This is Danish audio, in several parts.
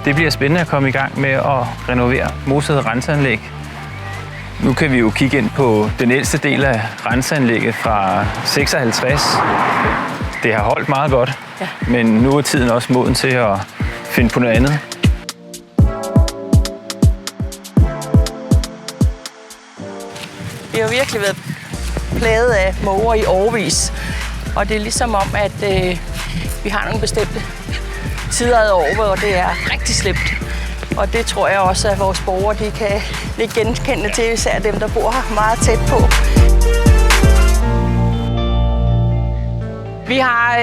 Det bliver spændende at komme i gang med at renovere Mosede renseanlæg. Nu kan vi jo kigge ind på den ældste del af renseanlægget fra 56. Det har holdt meget godt, ja. Men nu er tiden også moden til at finde på noget andet. Vi har virkelig været plaget af måger i årevis, og det er ligesom om, at vi har nogle bestemte tider af året, hvor det er rigtig slemt. Og det tror jeg også, at vores borgere de kan ikke genkende til, især dem, der bor her meget tæt på. Vi har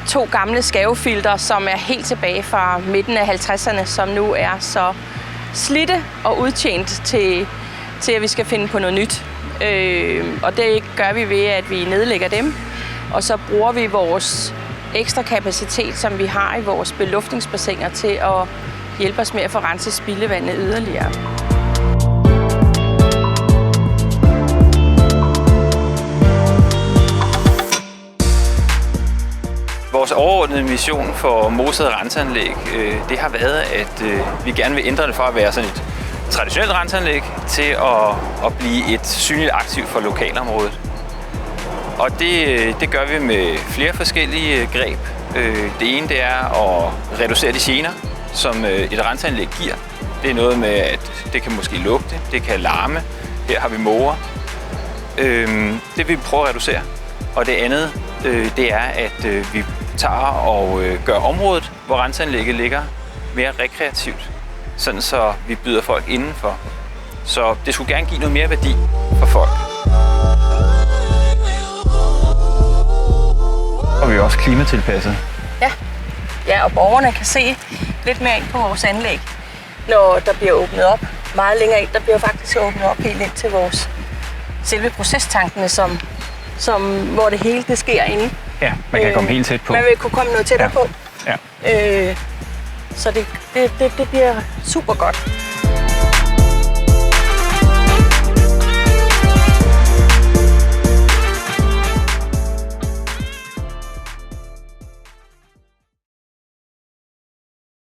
2 gamle skavefilter, som er helt tilbage fra midten af 50'erne, som nu er så slidte og udtjent til at vi skal finde på noget nyt. Og det gør vi ved, at vi nedlægger dem, og så bruger vi vores ekstra kapacitet, som vi har i vores beluftningsbassiner, til at hjælpe os med at få renset spildevandet yderligere. Vores overordnede mission for Mosede renseanlæg, det har været, at vi gerne vil ændre det fra at være sådan et traditionelt renseanlæg til at blive et synligt aktiv for lokalområdet. Og det gør vi med flere forskellige greb. Det ene det er at reducere de gener, som et renseanlæg giver. Det er noget med, at det kan måske lugte, det kan larme. Her har vi måger. Det vil vi prøve at reducere. Og det andet, det er, at vi tager og gør området, hvor renseanlægget ligger, mere rekreativt. Sådan så vi byder folk indenfor. Så det skulle gerne give noget mere værdi for folk. Og vi er også klimatilpasset. Ja, og borgerne kan se lidt mere ind på vores anlæg, når der bliver åbnet op. Meget længere ind, der bliver faktisk åbnet op helt ind til vores selve procestankene, hvor det hele det sker inde. Ja, man kan komme helt tæt på. Man vil kunne komme noget tættere på. Ja. Så det bliver super godt.